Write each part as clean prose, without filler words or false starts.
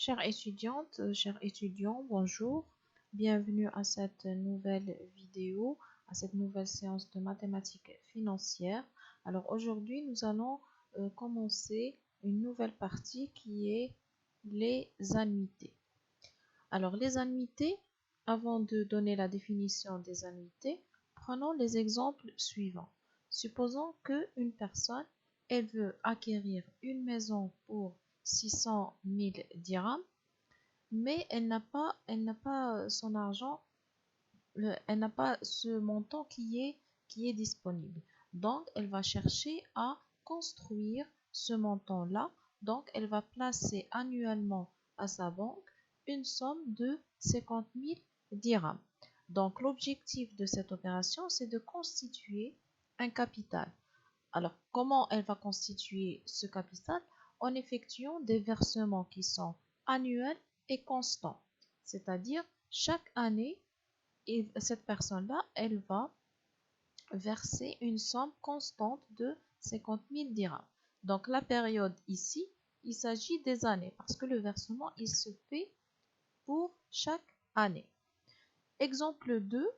Chères étudiantes, chers étudiants, bonjour. Bienvenue à cette nouvelle vidéo, à cette nouvelle séance de mathématiques financières. Alors aujourd'hui, nous allons commencer une nouvelle partie qui est les annuités. Alors les annuités, avant de donner la définition des annuités, prenons les exemples suivants. Supposons qu'une personne, elle veut acquérir une maison pour 600 000 dirhams, mais elle n'a pas son argent, elle n'a pas ce montant qui est disponible. Donc, elle va chercher à construire ce montant-là. Donc, elle va placer annuellement à sa banque une somme de 50 000 dirhams. Donc, l'objectif de cette opération, c'est de constituer un capital. Alors, comment elle va constituer ce capital? En effectuant des versements qui sont annuels et constants. C'est-à-dire, chaque année, cette personne-là, elle va verser une somme constante de 50 000 dirhams. Donc, la période ici, il s'agit des années parce que le versement, il se fait pour chaque année. Exemple 2,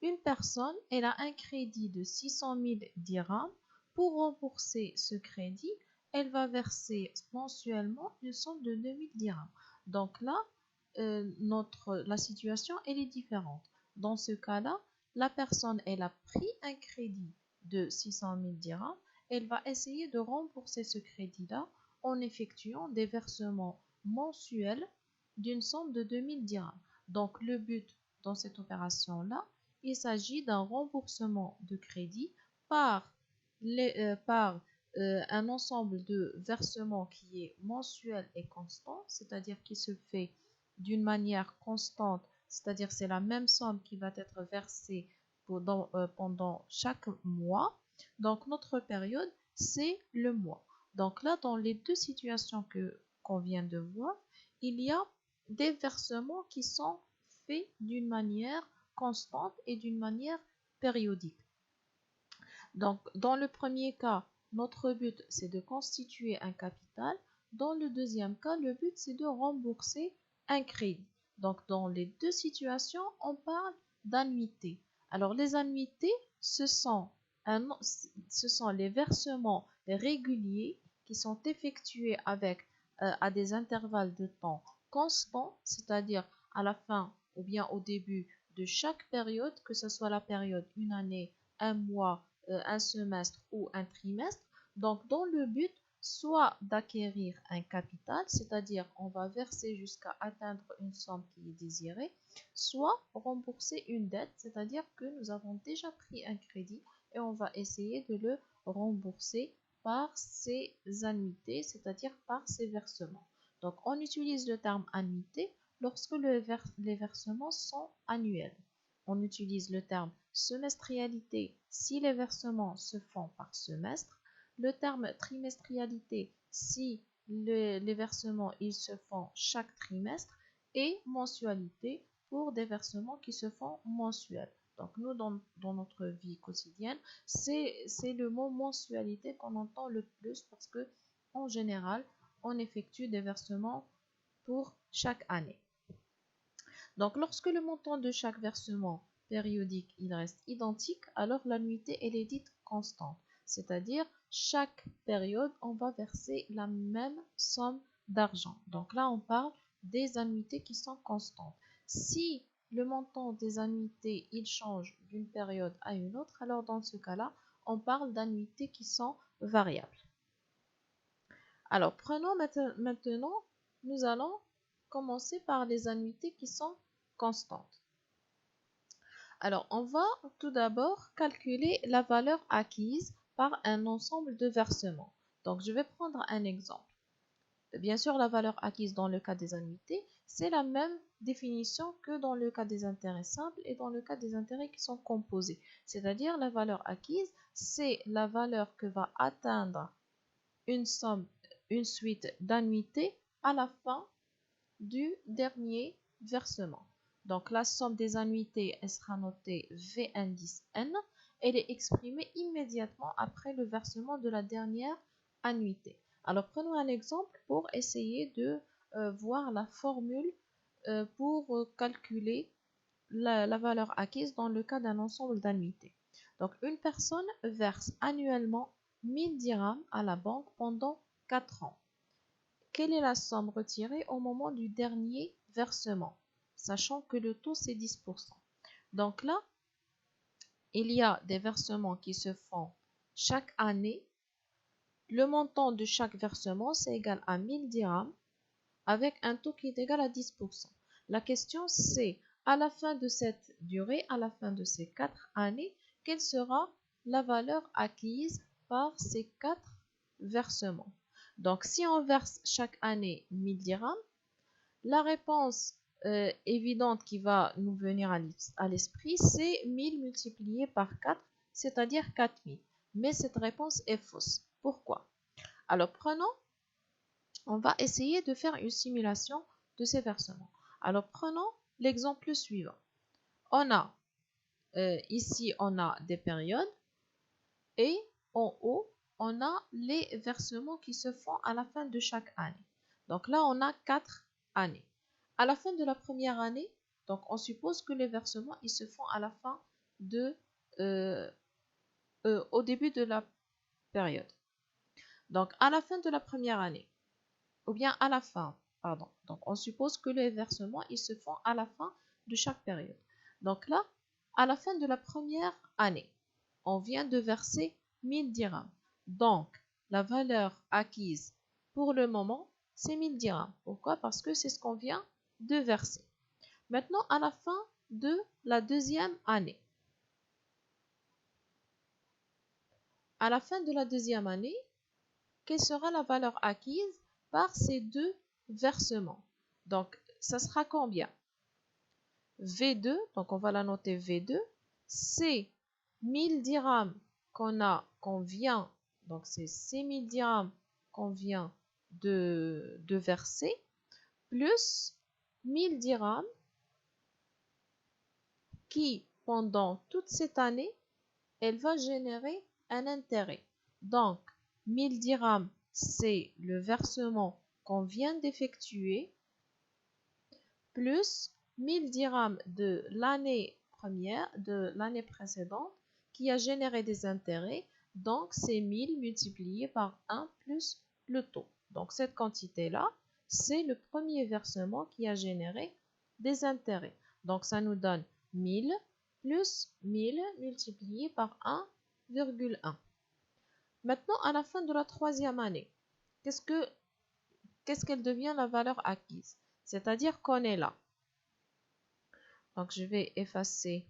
une personne, elle a un crédit de 600 000 dirhams. Pour rembourser ce crédit, elle va verser mensuellement une somme de 2 000 dirhams. Donc là, la situation, elle est différente. Dans ce cas-là, la personne, elle a pris un crédit de 600 000 dirhams. Elle va essayer de rembourser ce crédit-là en effectuant des versements mensuels d'une somme de 2 000 dirhams. Donc le but dans cette opération-là, il s'agit d'un remboursement de crédit par un ensemble de versements qui est mensuel et constant, c'est-à-dire qui se fait d'une constante, c'est-à-dire c'est la même somme qui va être versée pendant chaque mois. Donc notre période, c'est le mois. Donc là, dans les deux situations qu'on vient de voir, il y a des versements qui sont faits d'une manière constante et d'une manière périodique. Donc, dans le premier cas, notre but, c'est de constituer un capital. Dans le deuxième cas, le but, c'est de rembourser un crédit. Donc, dans les deux situations, on parle d'annuités. Alors, les annuités, ce sont les versements réguliers qui sont effectués à des intervalles de temps constants, c'est-à-dire à la fin ou bien au début de chaque période, que ce soit la période une année, un mois, un semestre ou un trimestre. Donc, dans le but, soit d'acquérir un capital, c'est-à-dire on va verser jusqu'à atteindre une somme qui est désirée, soit rembourser une dette, c'est-à-dire que nous avons déjà pris un crédit et on va essayer de le rembourser par ces annuités, c'est-à-dire par ces versements. Donc, on utilise le terme annuité lorsque les versements sont annuels. On utilise le terme semestrialité si les versements se font par semestre, le terme trimestrialité si les versements ils se font chaque trimestre et mensualité pour des versements qui se font mensuels. Donc nous, dans notre vie quotidienne, c'est le mot mensualité qu'on entend le plus parce que en général, on effectue des versements pour chaque année. Donc, lorsque le montant de chaque versement périodique il reste identique, alors l'annuité elle est dite constante. C'est-à-dire, chaque période, on va verser la même somme d'argent. Donc là, on parle des annuités qui sont constantes. Si le montant des annuités il change d'une période à une autre, alors dans ce cas-là, on parle d'annuités qui sont variables. Alors, prenons maintenant, nous allons commencer par les annuités qui sont constantes. Alors, on va tout d'abord calculer la valeur acquise par un ensemble de versements. Donc, je vais prendre un exemple. Bien sûr, la valeur acquise dans le cas des annuités, c'est la même définition que dans le cas des intérêts simples et dans le cas des intérêts qui sont composés. C'est-à-dire, la valeur acquise, c'est la valeur que va atteindre une suite d'annuités à la fin du dernier versement. Donc la somme des annuités elle sera notée V indice N. Elle est exprimée immédiatement après le versement de la dernière annuité. Alors prenons un exemple pour essayer de voir la formule pour calculer la valeur acquise dans le cas d'un ensemble d'annuités. Donc, une personne verse annuellement 1000 dirhams à la banque pendant 4 ans. Quelle est la somme retirée au moment du dernier versement, sachant que le taux c'est 10%. Donc là, il y a des versements qui se font chaque année. Le montant de chaque versement, c'est égal à 1000 dirhams avec un taux qui est égal à 10%. La question, c'est à la fin de cette durée, à la fin de ces 4 années, quelle sera la valeur acquise par ces 4 versements. Donc, si on verse chaque année 1000 dirhams, la réponse évidente qui va nous venir à l'esprit, c'est 1000 multiplié par 4, c'est-à-dire 4000. Mais cette réponse est fausse. Pourquoi? Alors, on va essayer de faire une simulation de ces versements. Alors, prenons l'exemple suivant. On a ici, on a des périodes et en haut, on a les versements qui se font à la fin de chaque année. Donc là, on a 4 années. À la fin de la première année, donc on suppose que les versements ils se font à la fin au début de la période. Donc à la fin de la première année, ou bien à la fin, pardon. Donc on suppose que les versements ils se font à la fin de chaque période. Donc là, à la fin de la première année, on vient de verser 1000 dirhams. Donc la valeur acquise pour le moment, c'est 1000 dirhams. Pourquoi? Parce que c'est ce qu'on vient de verser. Maintenant, à la fin de la deuxième année. À la fin de la deuxième année, quelle sera la valeur acquise par ces deux versements? Donc, ça sera combien? V2, donc on va la noter V2, c'est 1000 dirhams qu'on vient, donc c'est 6000 dirhams qu'on vient de verser, plus 1000 dirhams qui, pendant toute cette année, elle va générer un intérêt. Donc, 1000 dirhams, c'est le versement qu'on vient d'effectuer, plus 1000 dirhams de l'année première, de l'année précédente, qui a généré des intérêts. Donc, c'est 1000 multiplié par 1 plus le taux. Donc, cette quantité-là, c'est le premier versement qui a généré des intérêts. Donc, ça nous donne 1000 plus 1000 multiplié par 1,1. Maintenant, à la fin de la troisième année, qu'est-ce qu'elle devient la valeur acquise? C'est-à-dire qu'on est là. Donc, je vais effacer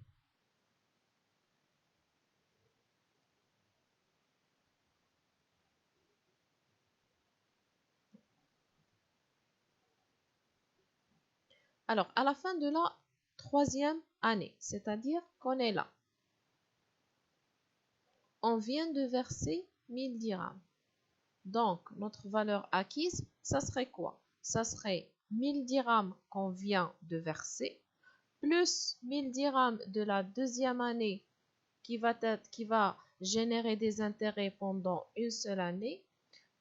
alors, à la fin de la troisième année, c'est-à-dire qu'on est là. On vient de verser 1000 dirhams. Donc, notre valeur acquise, ça serait quoi? Ça serait 1000 dirhams qu'on vient de verser, plus 1000 dirhams de la deuxième année qui va générer des intérêts pendant une seule année,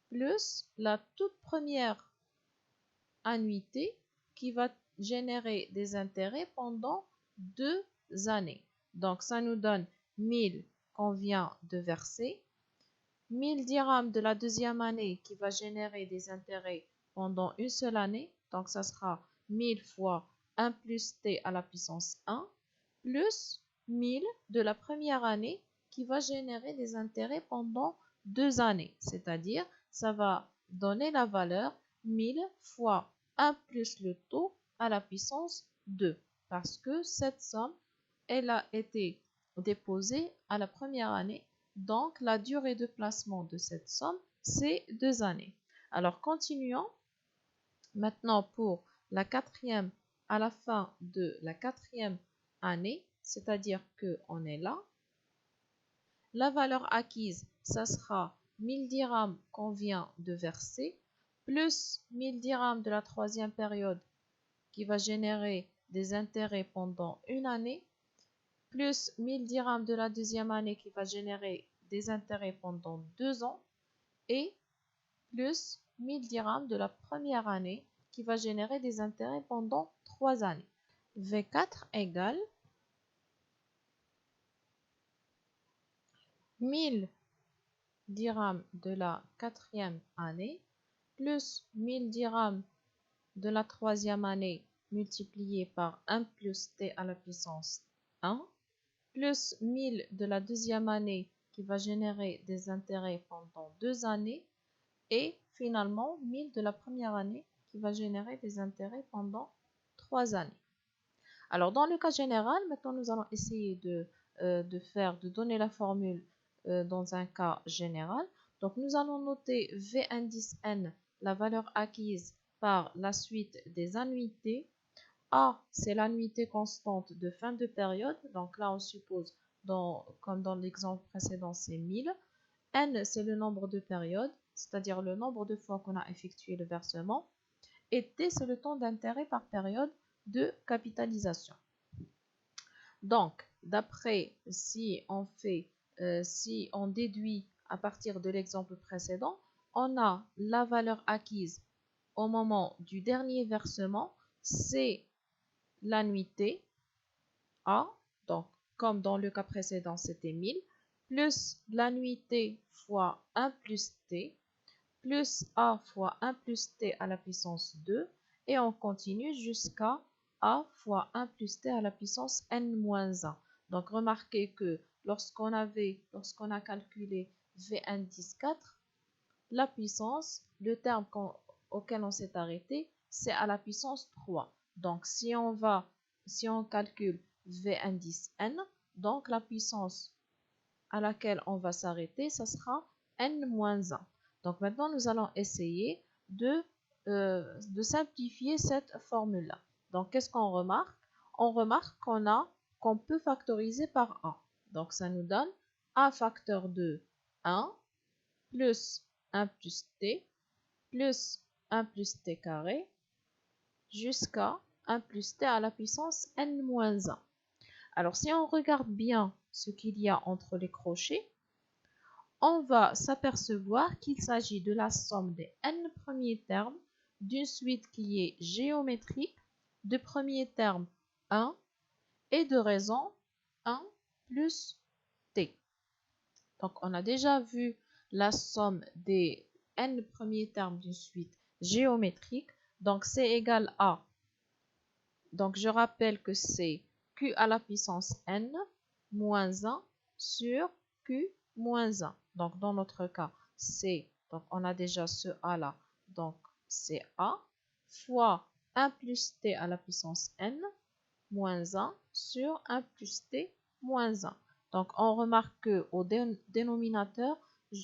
plus la toute première annuité qui va générer des intérêts pendant 2 années. Donc, ça nous donne 1000 qu'on vient de verser, 1000 dirhams de la deuxième année qui va générer des intérêts pendant une seule année. Donc, ça sera 1000 fois 1 plus t à la puissance 1, plus 1000 de la première année qui va générer des intérêts pendant 2 années. C'est-à-dire, ça va donner la valeur 1000 fois 1 plus le taux à la puissance 2. Parce que cette somme, elle a été déposée à la première année. Donc, la durée de placement de cette somme, c'est 2 années. Alors, continuons. Maintenant, pour la quatrième, à la fin de la quatrième année, c'est-à-dire qu'on est là, la valeur acquise, ça sera 1000 dirhams qu'on vient de verser, plus 1000 dirhams de la troisième période qui va générer des intérêts pendant une année, plus 1000 dirhams de la deuxième année qui va générer des intérêts pendant 2 ans, et plus 1000 dirhams de la première année qui va générer des intérêts pendant 3 années. V4 égale 1000 dirhams de la 4e année plus 1000 dirhams de la 3e année multiplié par 1 plus t à la puissance 1 plus 1000 de la 2e année qui va générer des intérêts pendant 2 années et finalement 1000 de la première année qui va générer des intérêts pendant 3 années. Alors dans le cas général, maintenant nous allons essayer de donner la formule dans un cas général. Donc nous allons noter V indice N, la valeur acquise par la suite des annuités. A, c'est l'annuité constante de fin de période. Donc là, on suppose, comme dans l'exemple précédent, c'est 1000. N, c'est le nombre de périodes, c'est-à-dire le nombre de fois qu'on a effectué le versement. Et T, c'est le temps d'intérêt par période de capitalisation. Donc, d'après, si on déduit à partir de l'exemple précédent, on a la valeur acquise au moment du dernier versement, c'est l'annuité A, donc comme dans le cas précédent c'était 1000, plus l'annuité fois 1 plus t, plus A fois 1 plus t à la puissance 2, et on continue jusqu'à A fois 1 plus t à la puissance n-1. Donc remarquez que lorsqu'on a calculé V indice 4, la puissance, le terme auquel on s'est arrêté, c'est à la puissance 3. Donc si on calcule V indice n, donc la puissance à laquelle on va s'arrêter, ça sera n-1. Donc maintenant, nous allons essayer de simplifier cette formule-là. Donc qu'est-ce qu'on remarque? On remarque qu'on peut factoriser par A. Donc ça nous donne A facteur de 1 plus 1 plus t plus 1 plus t carré jusqu'à 1 plus t à la puissance n-1. Alors si on regarde bien ce qu'il y a entre les crochets, on va s'apercevoir qu'il s'agit de la somme des n premiers termes d'une suite qui est géométrique, de premier terme 1 et de raison 1 plus t. Donc on a déjà vu la somme des n premiers termes d'une suite géométrique. Donc c'est égal à, donc je rappelle que c'est q à la puissance n moins 1 sur q moins 1. Donc dans notre cas, donc on a déjà ce a là, donc c'est a fois 1 plus t à la puissance n moins 1 sur 1 plus t moins 1. Donc on remarque qu'au dénominateur,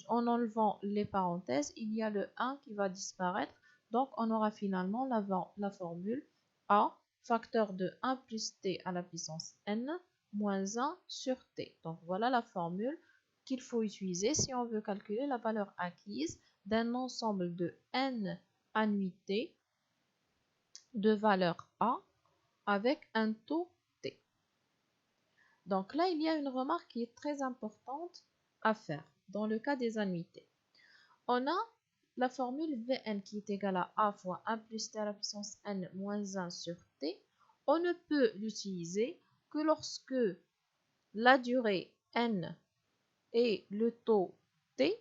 en enlevant les parenthèses, il y a le 1 qui va disparaître. Donc on aura finalement la formule a facteur de 1 plus t à la puissance n moins 1 sur t. Donc voilà la formule qu'il faut utiliser si on veut calculer la valeur acquise d'un ensemble de n annuités de valeur a avec un taux t. Donc là, il y a une remarque qui est très importante à faire dans le cas des annuités. On a la formule Vn qui est égale à A fois 1 plus t à la puissance n moins 1 sur t. On ne peut l'utiliser que lorsque la durée n et le taux t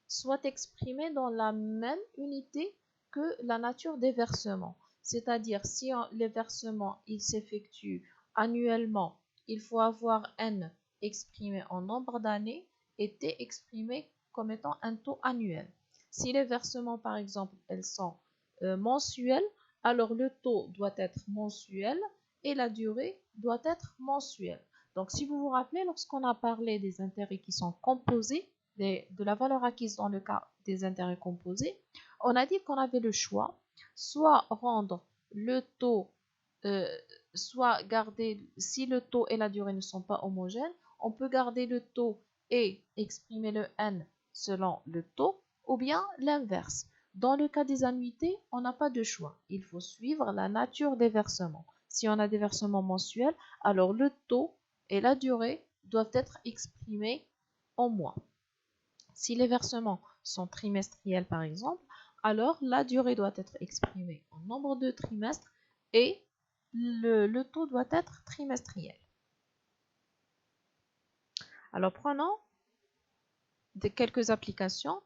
soient exprimés dans la même unité que la nature des versements. C'est-à-dire, si les versements s'effectuent annuellement, il faut avoir n exprimé en nombre d'années et t exprimé comme étant un taux annuel. Si les versements, par exemple, elles sont mensuels, alors le taux doit être mensuel et la durée doit être mensuelle. Donc, si vous vous rappelez, lorsqu'on a parlé des intérêts qui sont composés, de la valeur acquise dans le cas des intérêts composés, on a dit qu'on avait le choix, soit rendre le taux, soit garder, si le taux et la durée ne sont pas homogènes, on peut garder le taux et exprimer le n selon le taux, ou bien l'inverse. Dans le cas des annuités, on n'a pas de choix. Il faut suivre la nature des versements. Si on a des versements mensuels, alors le taux et la durée doivent être exprimés en mois. Si les versements sont trimestriels, par exemple, alors la durée doit être exprimée en nombre de trimestres et le taux doit être trimestriel. Alors prenons quelques applications.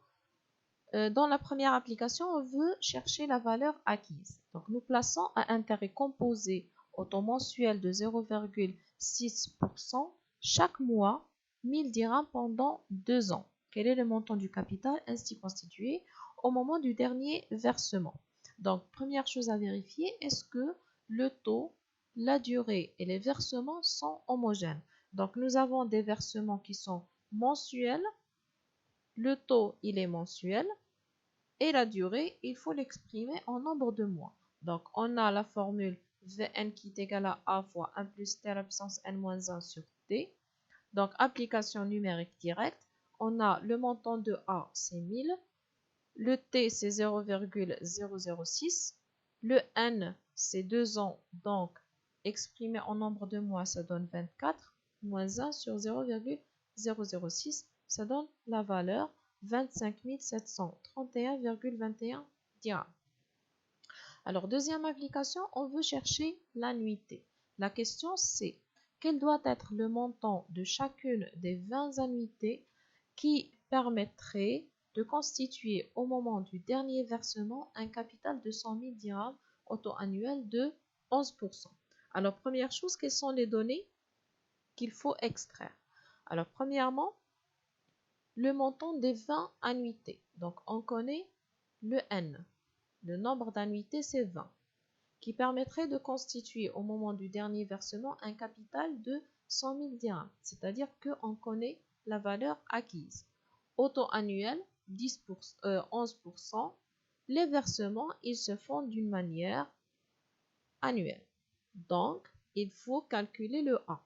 Dans la première application, on veut chercher la valeur acquise. Donc nous plaçons un intérêt composé au taux mensuel de 0,6% chaque mois, 1000 dirhams pendant 2 ans. Quel est le montant du capital ainsi constitué au moment du dernier versement? Donc première chose à vérifier, est-ce que le taux, la durée et les versements sont homogènes? Donc nous avons des versements qui sont mensuels, le taux il est mensuel, et la durée, il faut l'exprimer en nombre de mois. Donc, on a la formule Vn qui est égale à A fois 1 plus T à la puissance n-1 sur T. Donc, application numérique directe. On a le montant de A, c'est 1000. Le T, c'est 0,006. Le N, c'est 2 ans. Donc, exprimé en nombre de mois, ça donne 24. Moins 1 sur 0,006, ça donne la valeur 25 731,21 dirhams. Alors, deuxième application, on veut chercher l'annuité. La question, c'est quel doit être le montant de chacune des 20 annuités qui permettrait de constituer au moment du dernier versement un capital de 100 000 dirhams au taux annuel de 11%. Alors, première chose, quelles sont les données qu'il faut extraire? Alors, premièrement, le montant des 20 annuités. Donc, on connaît le N. Le nombre d'annuités, c'est 20, qui permettrait de constituer au moment du dernier versement un capital de 100 000 dirhams. C'est-à-dire qu'on connaît la valeur acquise. Au taux annuel, 11%. Les versements, ils se font d'une manière annuelle. Donc, il faut calculer le A.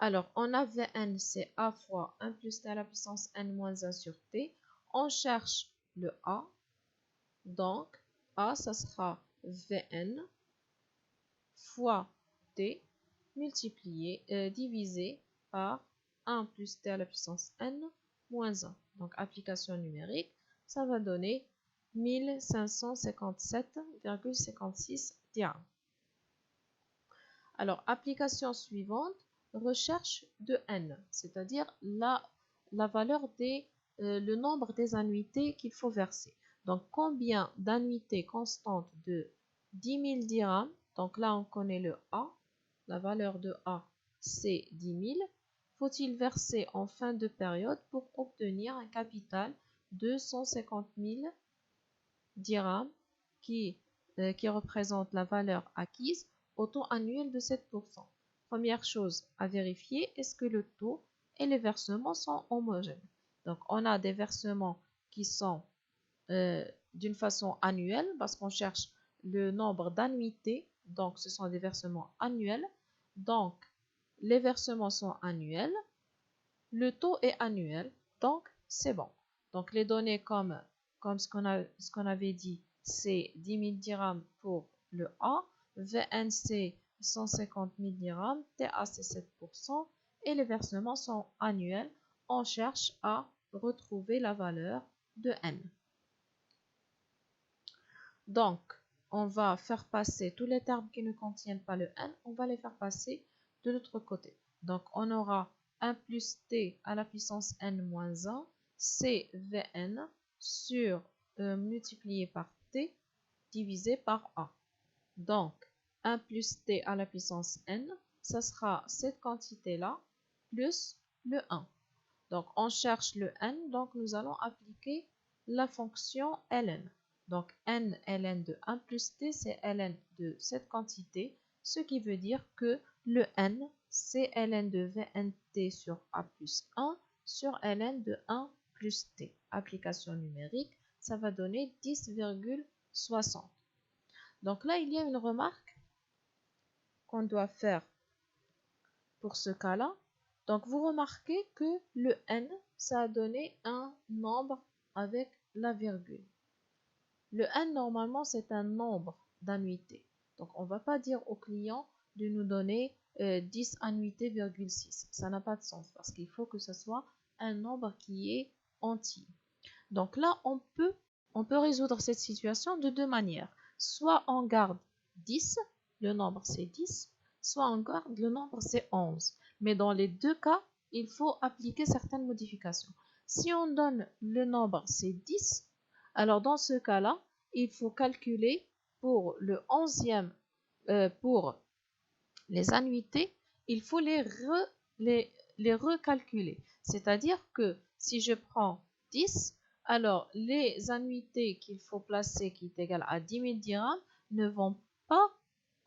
Alors, on a Vn, c'est A fois 1 plus T à la puissance n-1 sur T. On cherche le A. Donc, A, ça sera Vn fois T divisé par 1 plus T à la puissance n moins 1. Donc, application numérique, ça va donner 1557,56 dirhams. Alors, application suivante, recherche de n, c'est-à-dire la valeur le nombre des annuités qu'il faut verser. Donc, combien d'annuités constantes de 10 000 dirhams? Donc là, on connaît le A. La valeur de A, c'est 10 000. Faut-il verser en fin de période pour obtenir un capital de 150 000 dirhams qui représente la valeur acquise au taux annuel de 7%. Première chose à vérifier, est-ce que le taux et les versements sont homogènes? Donc, on a des versements qui sont d'une façon annuelle parce qu'on cherche le nombre d'annuités. Donc, ce sont des versements annuels. Donc, les versements sont annuels. Le taux est annuel. Donc, c'est bon. Donc, les données comme ce qu'on avait dit, c'est 10 000 dirhams pour le A. VNC, 150 000 dirhams. TA, c'est 7%. Et les versements sont annuels. On cherche à retrouver la valeur de N. Donc, on va faire passer tous les termes qui ne contiennent pas le N, on va les faire passer de l'autre côté. Donc, on aura 1 plus T à la puissance N moins 1, c'est Vn sur multiplié par T divisé par A. Donc, 1 plus T à la puissance N, ça sera cette quantité-là plus le 1. Donc, on cherche le N, donc nous allons appliquer la fonction ln. Donc, n ln de 1 plus t, c'est ln de cette quantité, ce qui veut dire que le n, c'est ln de vnt sur a plus 1 sur ln de 1 plus t. Application numérique, ça va donner 10,60. Donc là, il y a une remarque qu'on doit faire pour ce cas-là. Donc, vous remarquez que le n, ça a donné un nombre avec la virgule. Le n, normalement, c'est un nombre d'annuités. Donc, on ne va pas dire au client de nous donner 10 annuités, 6. Ça n'a pas de sens parce qu'il faut que ce soit un nombre qui est entier. Donc là, on peut résoudre cette situation de deux manières. Soit on garde 10, le nombre c'est 10, soit on garde le nombre c'est 11. Mais dans les deux cas, il faut appliquer certaines modifications. Si on donne le nombre c'est 10, alors dans ce cas-là, il faut calculer pour le 11e, pour les annuités, il faut les recalculer. C'est-à-dire que si je prends 10, alors les annuités qu'il faut placer, qui est égal à 10 000 dirhams, ne vont pas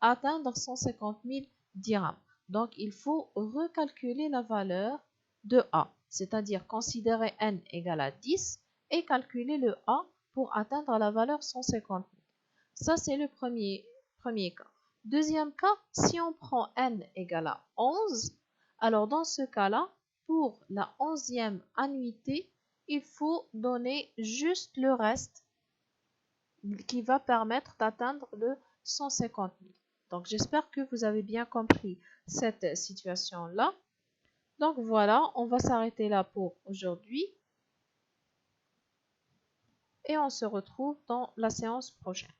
atteindre 150 000 dirhams. Donc, il faut recalculer la valeur de A, c'est-à-dire considérer n égale à 10 et calculer le A pour atteindre la valeur 150 000. Ça, c'est le premier cas. Deuxième cas, si on prend n égale à 11, alors dans ce cas-là, pour la 11e annuité, il faut donner juste le reste qui va permettre d'atteindre le 150 000. Donc j'espère que vous avez bien compris cette situation-là. Donc voilà, on va s'arrêter là pour aujourd'hui et on se retrouve dans la séance prochaine.